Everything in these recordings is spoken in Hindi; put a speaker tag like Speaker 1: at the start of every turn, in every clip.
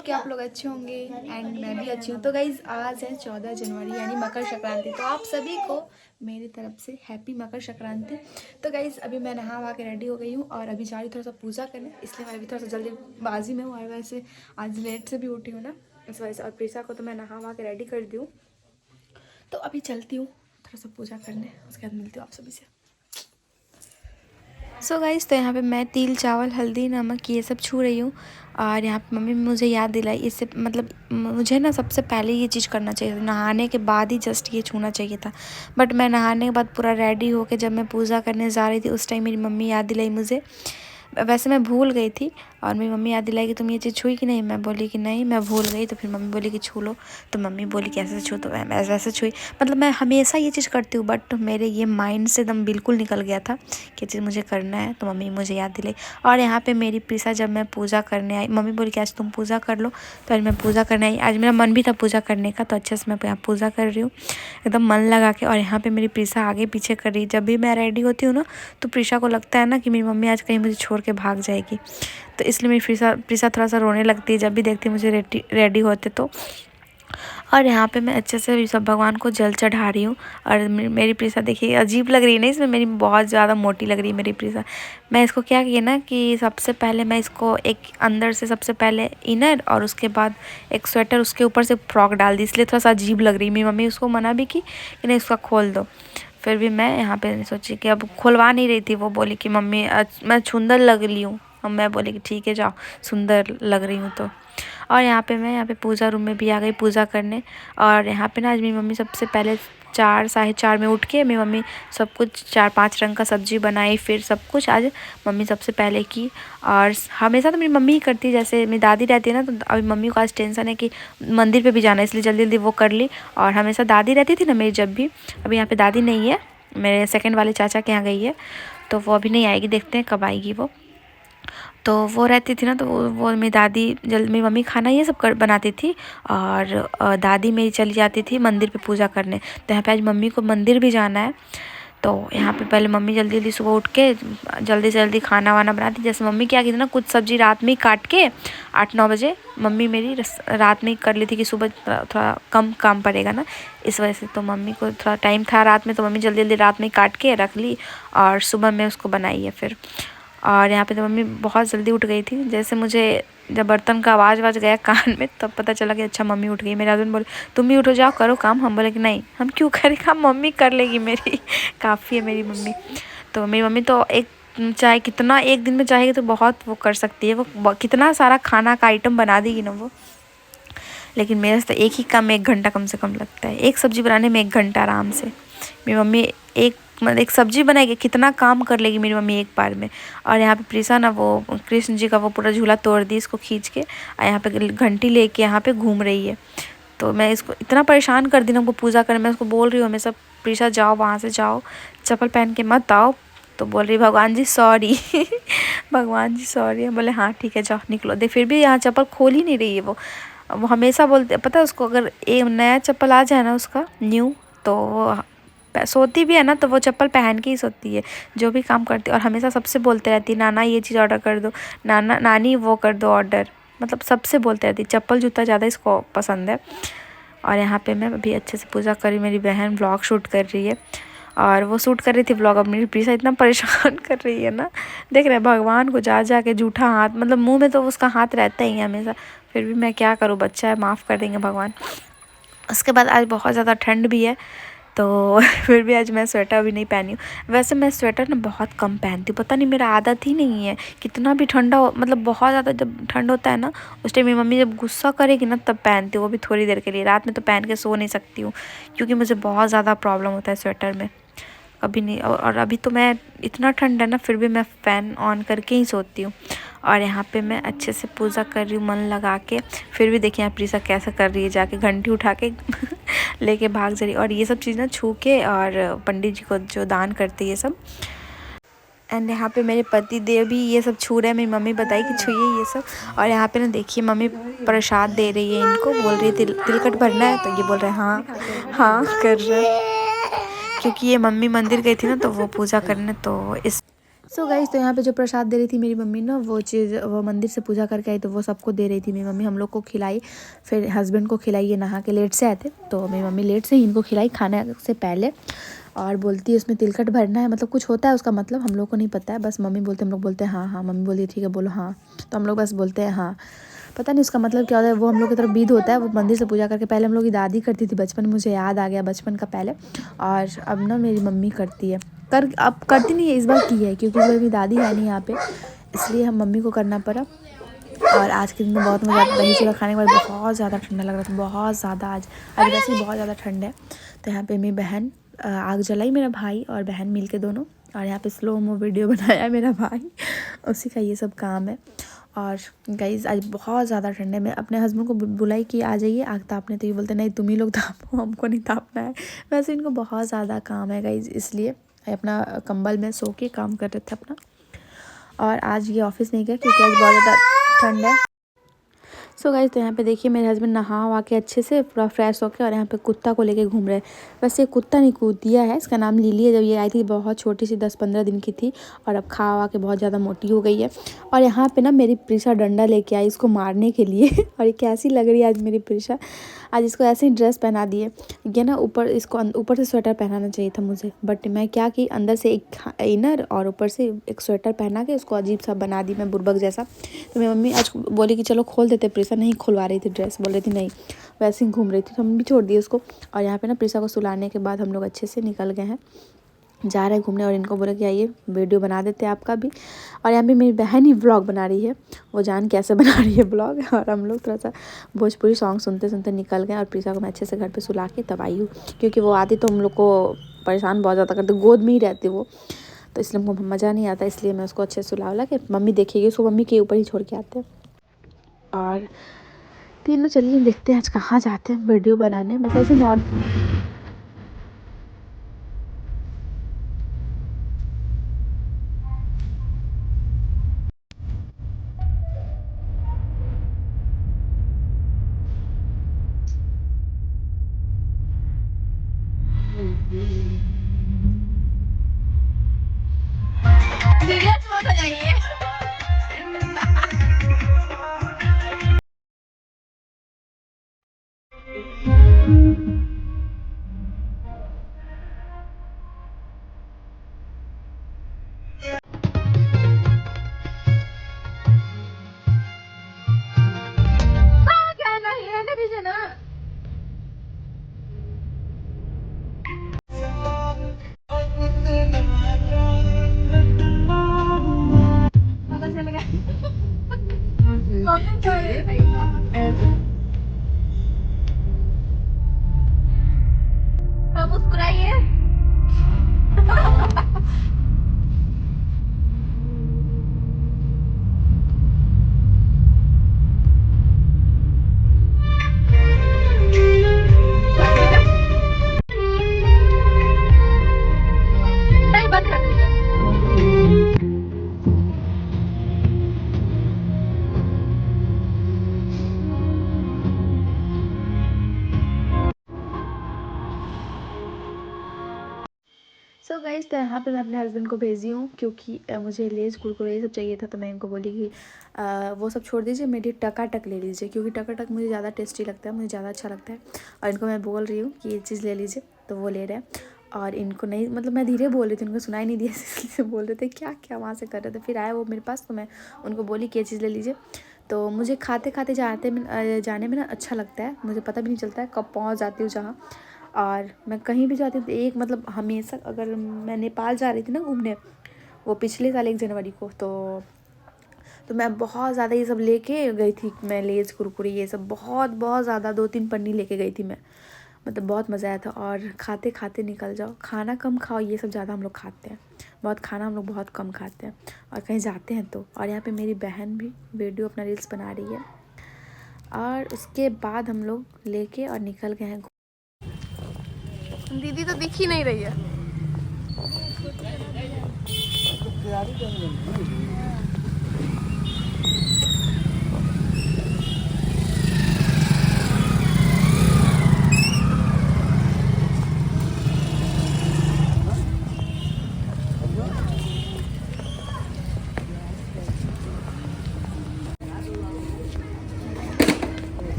Speaker 1: होप कि आप लोग अच्छे होंगे एंड मैं भी अच्छी हूँ। तो गाइज़ आज है 14 जनवरी यानी मकर संक्रांति। तो आप सभी को मेरी तरफ से हैप्पी मकर संक्रांति। तो गाइज़ अभी मैं नहा वहा के रेडी हो गई हूँ और अभी जा रही थोड़ा सा पूजा करने, इसलिए मैं अभी थोड़ा सा जल्दीबाजी में हूँ और वैसे आज लेट से भी उठी हूँ ना इस वजह से। और प्रीसा को तो मैं नहा वहा के रेडी कर दी हूँ, तो अभी चलती हूँ थोड़ा सा पूजा करने, उसके बाद मिलती हूँ आप सभी से। सो गाइस तो यहाँ पे मैं तिल चावल हल्दी नमक ये सब छू रही हूँ और यहाँ पे मम्मी मुझे याद दिलाई। इससे मतलब मुझे ना सबसे पहले ये चीज़ करना चाहिए था, नहाने के बाद ही जस्ट ये छूना चाहिए था। बट मैं नहाने के बाद पूरा रेडी होके जब मैं पूजा करने जा रही थी उस टाइम मेरी मम्मी याद दिलाई मुझे। वैसे मैं भूल गई थी और मेरी मम्मी याद दिलाई कि तुम ये चीज़ छुई कि नहीं। मैं बोली कि नहीं मैं भूल गई। तो फिर मम्मी बोली कि छू लो, तो मम्मी बोली कैसे छू, तो मैं वैसे छुई। मतलब मैं हमेशा ये चीज़ करती हूँ बट मेरे ये माइंड से एकदम बिल्कुल निकल गया था कि चीज़ मुझे करना है, तो मम्मी मुझे याद दिलाई। और यहाँ पे मेरी प्रीसा जब मैं पूजा करने आई, मम्मी बोली कि आज तुम पूजा कर लो, तो आज मैं पूजा करने आई। आज मेरा मन भी था पूजा करने का, तो अच्छे से मैं यहाँ पूजा कर रही हूँ एकदम मन लगा के। और यहाँ पे मेरी प्रीसा आगे पीछे कर रही है। जब भी मैं रेडी होती हूँ ना तो प्रीसा को लगता है ना कि मेरी मम्मी आज कहीं मुझे छोड़ के भाग जाएगी, तो इसलिए मेरी प्रीसा थोड़ा सा रोने लगती है जब भी देखती है मुझे रेडी होते तो। और यहाँ पे मैं अच्छे से सब भगवान को जल चढ़ा रही हूँ। और मेरी प्रीसा देखिए अजीब लग रही है ना, इसमें मेरी बहुत ज़्यादा मोटी लग रही है मेरी प्रीसा। मैं इसको क्या किया ना कि सबसे पहले मैं इसको एक अंदर से सबसे पहले इनर और उसके बाद एक स्वेटर उसके ऊपर से फ्रॉक डाल दी, इसलिए थोड़ा सा अजीब लग रही है। मेरी मम्मी उसको मना भी की कि नहीं इसका खोल दो, फिर भी मैं यहाँ पे सोची कि अब खुलवा नहीं रही थी। वो बोली कि मम्मी मैं सुंदर लग रही हूँ, और मैं बोली कि ठीक है जाओ सुंदर लग रही हूँ तो। और यहाँ पे मैं पूजा रूम में भी आ गई पूजा करने। और यहाँ पे ना आज मेरी मम्मी सबसे पहले 4 साढ़े 4 में उठ के मेरी मम्मी सब कुछ 4-5 रंग का सब्जी बनाई, फिर सब कुछ आज मम्मी सबसे पहले की। और हमेशा तो मेरी मम्मी ही करती है, जैसे मेरी दादी रहती है ना, तो अभी मम्मी को आज टेंशन है कि मंदिर पे भी जाना है, इसलिए जल्दी जल्दी वो कर ली। और हमेशा दादी रहती थी ना मेरी जब भी, अभी यहाँ पे दादी नहीं है, मेरे सेकंड वाले चाचा के यहाँ गई है, तो वो अभी नहीं आएगी, देखते हैं कब आएगी वो। तो वो रहती थी ना, तो वो मेरी दादी मेरी मम्मी खाना ये सब बनाती थी और दादी मेरी चली जाती थी मंदिर पे पूजा करने। तो यहाँ पे आज मम्मी को मंदिर भी जाना है, तो यहाँ पे पहले मम्मी जल्दी जल्दी सुबह उठ के जल्दी से जल्दी खाना वाना बनाती। जैसे मम्मी क्या की थी ना, कुछ सब्ज़ी रात में ही काट के 8-9 बजे मम्मी मेरी रात में ही कर ली थी कि सुबह थोड़ा कम काम पड़ेगा ना, इस वजह से। तो मम्मी को थोड़ा टाइम था रात में, तो मम्मी जल्दी जल्दी रात में ही काट के रख ली और सुबह में उसको बनाई है फिर। और यहाँ पे तो मम्मी बहुत जल्दी उठ गई थी। जैसे मुझे जब बर्तन का आवाज़ गया कान में तब पता चला कि अच्छा मम्मी उठ गई। मेरे हस्बैंड बोले तुम भी उठो जाओ करो काम। हम बोले कि नहीं हम क्यों करें काम, मम्मी कर लेगी मेरी काफ़ी है मेरी मम्मी। तो मेरी मम्मी तो एक चाहे कितना एक दिन में चाहेगी तो बहुत वो कर सकती है, वो कितना सारा खाना का आइटम बना देगी ना वो। लेकिन मेरे से तो एक ही काम में 1 घंटा कम से कम लगता है, एक सब्ज़ी बनाने में 1 घंटा आराम से। मेरी मम्मी एक सब्ज़ी बनाएगी कितना काम कर लेगी मेरी मम्मी एक बार में। और यहाँ पे प्रीसा ना वो कृष्ण जी का वो पूरा झूला तोड़ दी इसको खींच के, और यहाँ पे घंटी लेके यहाँ पे घूम रही है। तो मैं इसको इतना परेशान कर दी ना हमको पूजा करने। मैं उसको बोल रही हूँ हमेशा प्रीसा जाओ वहाँ से जाओ, चप्पल पहन के मत आओ। तो बोल रही भगवान जी सॉरी भगवान जी सॉरी। बोले हाँ ठीक है जाओ निकलो। दे फिर भी यहाँ चप्पल खोल ही नहीं रही है वो हमेशा बोलते पता है उसको, अगर एक नया चप्पल आ जाए ना उसका न्यू, तो वो सोती भी है ना तो वो चप्पल पहन के ही सोती है जो भी काम करती है। और हमेशा सबसे बोलते रहती है नाना ये चीज़ ऑर्डर कर दो, नाना नानी वो कर दो ऑर्डर, मतलब सबसे बोलते रहती है। चप्पल जूता ज़्यादा इसको पसंद है। और यहाँ पे मैं अभी अच्छे से पूजा करी, मेरी बहन व्लॉग शूट कर रही है और वो शूट कर रही थी व्लॉग। अब मेरी प्रीसा इतना परेशान कर रही है ना, देख रहे भगवान को जा जा के जूठा हाथ, मतलब मुँह में तो उसका हाथ रहता ही है हमेशा, फिर भी मैं क्या करूँ, बच्चा है माफ़ कर देंगे भगवान। उसके बाद आज बहुत ज़्यादा ठंड भी है, तो फिर भी आज मैं स्वेटर भी नहीं पहनी हूँ। वैसे मैं स्वेटर ना बहुत कम पहनती हूँ, पता नहीं मेरा आदत ही नहीं है। कितना भी ठंडा हो, मतलब बहुत ज़्यादा जब ठंड होता है ना उस टाइम मेरी मम्मी जब गुस्सा करेगी ना तब पहनती हूँ, वो भी थोड़ी देर के लिए। रात में तो पहन के सो नहीं सकती हूँ क्योंकि मुझे बहुत ज़्यादा प्रॉब्लम होता है स्वेटर में। कभी नहीं, और अभी तो मैं इतना ठंड है ना फिर भी मैं फ़ैन ऑन करके ही सोती हूँ। और यहाँ पे मैं अच्छे से पूजा कर रही हूँ मन लगा के। फिर भी देखिए यहाँ प्रीसा कैसा कर रही है, जाके घंटी उठा के लेके भाग जा रही। और ये सब चीज़ ना छू के और पंडित जी को जो दान करते ये सब। एंड यहाँ पे मेरे पति देव भी ये सब छू रहे हैं, मेरी मम्मी बताई कि छूइए ये सब। और यहाँ पे ना देखिए मम्मी प्रसाद दे रही है इनको, बोल रही है तिलकट भरना है, तो ये बोल रहे हैं हाँ हाँ कर रहे हैं। क्योंकि ये मम्मी मंदिर गई थी ना तो वो पूजा करने, तो इस सो गाइस, तो यहाँ पे जो प्रसाद दे रही थी मेरी मम्मी ना, वो चीज़ वो मंदिर से पूजा करके आई, तो वो सबको दे रही थी मेरी मम्मी। हम लोग को खिलाई, फिर हस्बैंड को खिलाई। ये नहा के लेट से आए थे, तो मेरी मम्मी लेट से ही इनको खिलाई खाने से पहले। और बोलती है उसमें तिलकट भरना है, मतलब कुछ होता है उसका मतलब, हम लोग को नहीं पता है। बस मम्मी बोलते, हम लोग बोलते हैं हाँ हाँ। मम्मी बोलती है ठीक है बोलो हाँ, तो हम लोग बस बोलते हैं हाँ। पता नहीं उसका मतलब क्या होता है, वो हम लोग की तरफ विध होता है। वो मंदिर से पूजा करके पहले हम लोग की दादी करती थी बचपन में, मुझे याद आ गया बचपन का पहले। और अब ना मेरी मम्मी करती है, अब करती नहीं है, इस बार की है क्योंकि इस बार मेरी दादी है नहीं यहाँ पे, इसलिए हम मम्मी को करना पड़ा। और आज के दिन में बहुत मज़ा आता, दही चूड़ा खाने के बाद बहुत ज़्यादा ठंडा लग रहा था, बहुत ज़्यादा। आज वैसे भी बहुत ज़्यादा ठंड है। तो यहाँ पे मेरी बहन आग जलाई, मेरा भाई और बहन मिल के दोनों। और यहाँ पे स्लो मो वीडियो बनाया मेरा भाई, उसी का ये सब काम है। और गाइज़ आज बहुत ज़्यादा ठंड है। मैं अपने हस्बैंड को बुलाई कि आ जाइए आग तापने, तो ये बोलते नहीं तुम ही लोग तापो, हमको नहीं तापना है। वैसे इनको बहुत ज़्यादा काम है गाइज़, इसलिए अपना कंबल में सो के काम कर रहे थे अपना। और आज ये ऑफिस नहीं गया क्योंकि आज बहुत ज़्यादा ठंड है। सो गाइस, तो यहाँ पे देखिए मेरे हस्बैंड नहा वहा के अच्छे से पूरा फ्रेश होके, और यहाँ पे कुत्ता को लेके घूम रहे हैं। वैसे कुत्ता नहीं, कूतिया है, इसका नाम लिली है। जब ये आई थी बहुत छोटी सी 10-15 दिन की थी, और अब खा वा के बहुत ज़्यादा मोटी हो गई है। और यहाँ पे ना मेरी प्रिशा डंडा लेके आई इसको मारने के लिए और ये कैसी लग रही है आज मेरी प्रिशा। आज इसको ऐसे ही ड्रेस पहना दिए। ये ना ऊपर इसको ऊपर से स्वेटर पहनाना चाहिए था मुझे, बट मैं क्या कि अंदर से एक इनर और ऊपर से एक स्वेटर पहना के इसको अजीब सा बना दी मैं, बुर्बक जैसा। तो मेरी मम्मी आज बोली कि चलो खोल देते, प्रिशा नहीं खुलवा रही थी ड्रेस, बोल रही थी नहीं, वैसे ही घूम रही थी, तो हम भी छोड़ दिए उसको। और यहाँ पे ना प्रिशा को सुलाने के बाद हम लोग अच्छे से निकल गए हैं, जा रहे हैं घूमने। और इनको बोला कि आइए वीडियो बना देते हैं आपका भी। और यहाँ पे मेरी बहन ही व्लॉग बना रही है, वो जान कैसे बना रही है ब्लॉग। और हम लोग थोड़ा सा भोजपुरी सॉन्ग सुनते सुनते निकल गए। और प्रिशा को मैं अच्छे से घर पे सुला के तब आई हूँ, क्योंकि वो आती तो हम लोग को परेशान बहुत ज़्यादा करते, गोद में ही रहती वो, तो इसलिए हमको मज़ा नहीं आता। इसलिए मैं उसको अच्छे से सुला उला के, मम्मी देखिएगी उसको, मम्मी के ऊपर ही छोड़ के आते हैं। और तीनों चलिए देखते हैं आज कहाँ जाते हैं वीडियो बनाने। बस ऐसे नॉर्मल मुस्कुराइए। सो गाइस, तो यहाँ पे मैं अपने हस्बैंड को भेजी हूँ, क्योंकि मुझे लेज़ कुरकुरे ये सब चाहिए था। तो मैं इनको बोली कि वो सब छोड़ दीजिए, मेरी टकाटक ले लीजिए, क्योंकि टकाटक मुझे ज़्यादा टेस्टी लगता है, मुझे ज़्यादा अच्छा लगता है। और इनको मैं बोल रही हूँ कि ये चीज़ ले लीजिए, तो वो ले रहे हैं। और इनको नहीं, मतलब मैं धीरे बोल रही थी, उनको सुनाई नहीं दिया, इसलिए बोल रहे थे क्या क्या वहाँ से कर रहे थे। फिर आए वो मेरे पास, तो मैं उनको बोली कि ये चीज़ ले लीजिए। तो मुझे खाते खाते जाने में ना अच्छा लगता है, मुझे पता भी नहीं चलता है कब पहुँच जाती हूँ जहाँ। और मैं कहीं भी जाती हूँ तो एक मतलब हमेशा, अगर मैं नेपाल जा रही थी ना घूमने, वो पिछले साल 1 जनवरी को, तो मैं बहुत ज़्यादा ये सब लेके गई थी। मैं लेज़ कुरकुरे ये सब बहुत बहुत ज़्यादा 2-3 पन्नी लेके गई थी मैं, मतलब बहुत मज़ा आया था। और खाते खाते निकल जाओ, खाना कम खाओ, ये सब ज़्यादा हम लोग खाते हैं, बहुत खाना हम लोग बहुत कम खाते हैं और कहीं जाते हैं तो। और यहाँ पे मेरी बहन भी वीडियो अपना रील्स बना रही है। और उसके बाद हम लोग लेके और निकल गए हैं।
Speaker 2: दीदी तो दिख ही नहीं रही है।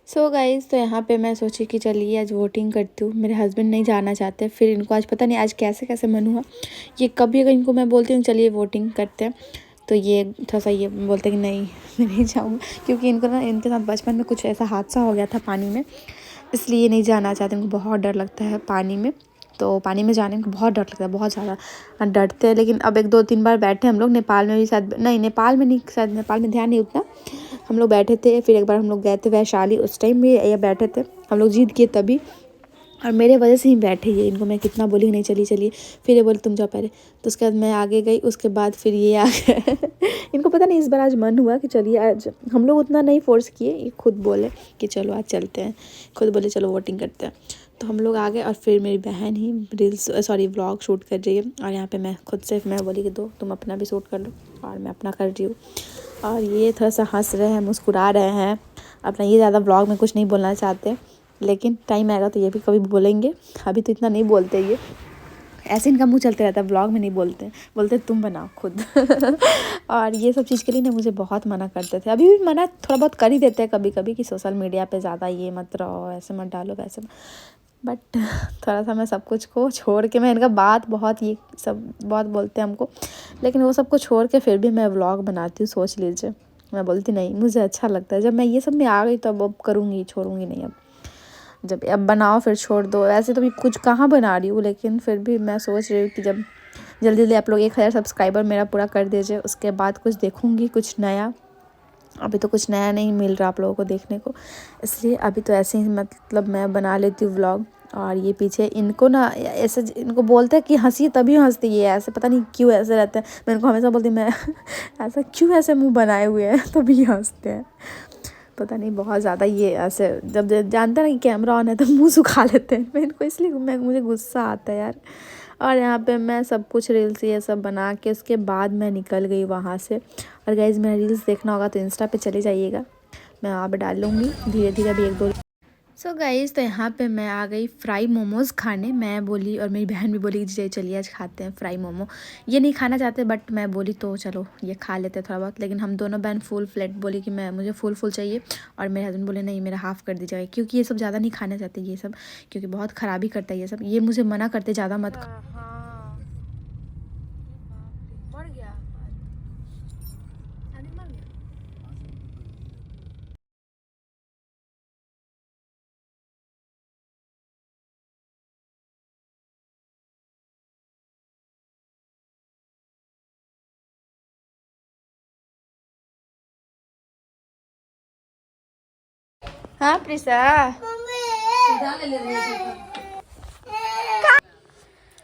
Speaker 1: सो गाइज़, तो यहाँ पे मैं सोची कि चलिए आज वोटिंग करती हूँ। मेरे हस्बैंड नहीं जाना चाहते, फिर इनको आज पता नहीं आज कैसे कैसे मन हुआ। ये कभी अगर इनको मैं बोलती हूँ चलिए वोटिंग करते हैं, तो ये थोड़ा सा ये बोलते हैं कि नहीं मैं नहीं जाऊँगा, क्योंकि इनको ना इनके साथ बचपन में कुछ ऐसा हादसा हो गया था पानी में, इसलिए नहीं जाना चाहते। इनको बहुत डर लगता है पानी में, तो पानी में जाने को बहुत डर लगता है, बहुत ज़्यादा डरते हैं। लेकिन अब 1-2-3 बार बैठे हम लोग, नेपाल में भी शायद नहीं, नेपाल में नहीं, शायद नेपाल में ध्यान नहीं उतना, हम लोग बैठे थे। फिर एक बार हम लोग गए थे वैशाली, उस टाइम भी ये बैठे थे, हम लोग जीत किए तभी, और मेरे वजह से ही बैठे ये। इनको मैं कितना बोली नहीं चलिए चलिए, फिर ये बोले तुम जाओ पहले, तो उसके बाद मैं आगे गई, उसके बाद फिर ये आ गए इनको पता नहीं इस बार आज मन हुआ कि चलिए आज, हम लोग उतना नहीं फोर्स किए, ये खुद बोले कि चलो आज चलते हैं, खुद बोले चलो वोटिंग करते हैं। तो हम लोग आ गए, और फिर मेरी बहन ही व्लॉग शूट कर रही है, और यहाँ पे मैं खुद से मैं बोली कि दो तुम अपना भी शूट कर लो, और मैं अपना कर रही हूँ। और ये थोड़ा सा हंस रहे हैं, मुस्कुरा रहे हैं अपना। ये ज़्यादा व्लॉग में कुछ नहीं बोलना चाहते, लेकिन टाइम आएगा तो ये भी कभी बोलेंगे, अभी तो इतना नहीं बोलते। ये ऐसे इनका मुंह चलते रहता है, व्लॉग में नहीं बोलते, बोलते तुम बनाओ खुद और ये सब चीज़ के लिए ना मुझे बहुत मना करते थे, अभी भी मना थोड़ा बहुत कर ही देते हैं कभी कभी, कि सोशल मीडिया पे ज़्यादा ये मत रहो, ऐसे मत डालो, वैसे। बट थोड़ा सा मैं सब कुछ को छोड़ के, मैं इनका बात बहुत, ये सब बहुत बोलते हैं हमको, लेकिन वो सब को छोड़ के फिर भी मैं व्लॉग बनाती हूँ। सोच लीजिए, मैं बोलती नहीं, मुझे अच्छा लगता है। जब मैं ये सब में आ गई तो अब करूँगी, छोड़ूंगी नहीं। अब जब अब बनाओ फिर छोड़ दो, ऐसे तो भी कुछ कहाँ बना रही हूँ, लेकिन फिर भी मैं सोच रही हूँ कि जब जल्दी जल्दी आप लोग 1000 सब्सक्राइबर मेरा पूरा कर दीजिए, उसके बाद कुछ देखूँगी, कुछ नया। अभी तो कुछ नया नहीं मिल रहा आप लोगों को देखने को, इसलिए अभी तो ऐसे ही मतलब मैं बना लेती हूँ व्लॉग। और ये पीछे इनको ना ऐसे, इनको बोलते हैं कि हंसी, तभी हंसती है ऐसे, पता नहीं क्यों ऐसे रहते हैं। मैं इनको हमेशा बोलती मैं ऐसा क्यों ऐसे मुंह बनाए हुए हैं, तभी हंसते हैं, पता नहीं बहुत ज़्यादा ये ऐसे। जब जानते हैं ना कि कैमरा ऑन है तो मुंह सुखा लेते हैं, मैं इनको, इसलिए मुझे गुस्सा आता है यार। और यहाँ पे मैं सब कुछ रील्स ये सब बना के उसके बाद मैं निकल गई वहाँ से। और गाइज़, मेरा रील्स देखना होगा तो इंस्टा पे चले जाइएगा, मैं वहाँ पे डाल लूँगी धीरे धीरे अभी 1-2। सो गाइज़, तो यहाँ पे मैं आ गई फ्राई मोमोज़ खाने। मैं बोली और मेरी बहन भी बोली कि चलिए आज खाते हैं फ्राई मोमो। ये नहीं खाना चाहते, बट मैं बोली तो चलो ये खा लेते थोड़ा बहुत। लेकिन हम दोनों बहन फुल प्लेट बोली कि मुझे फुल चाहिए, और मेरे हस्बैंड बोले नहीं मेरा हाफ़ कर दीजिएगा, क्योंकि ये सब ज़्यादा नहीं खाना चाहते ये सब, क्योंकि बहुत ख़राबी करता है ये सब। ये मुझे मना करते ज़्यादा मत हाँ प्रिसा,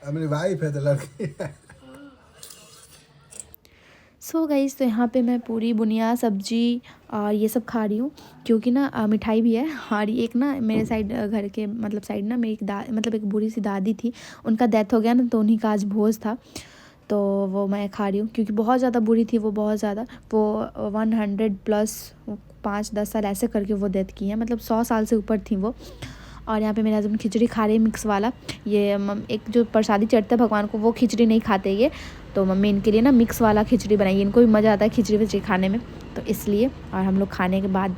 Speaker 2: मेरी वाइफ है तो लड़की है।
Speaker 1: सो गाइस, तो यहाँ पे मैं पूरी बुनिया सब्जी और ये सब खा रही हूँ, क्योंकि ना मिठाई भी है। और एक ना मेरे साइड घर के मतलब साइड ना मेरी मतलब एक बूढ़ी सी दादी थी, उनका डेथ हो गया ना, तो उन्हीं का आज भोज था, तो वो मैं खा रही हूँ। क्योंकि बहुत ज़्यादा बूढ़ी थी वो, बहुत ज़्यादा, वो 100+ 5-10 साल ऐसे करके वो डेथ की है, मतलब 100 साल से ऊपर थी वो। और यहाँ पे मेरे हस्बैंड खिचड़ी खा रहे हैं मिक्स वाला। ये एक जो प्रसादी चढ़ता है भगवान को, वो खिचड़ी नहीं खाते ये, तो मम्मी इनके लिए ना मिक्स वाला खिचड़ी बनाई। इनको भी मज़ा आता है खिचड़ी विचड़ी खाने में, तो इसलिए। और हम लोग खाने के बाद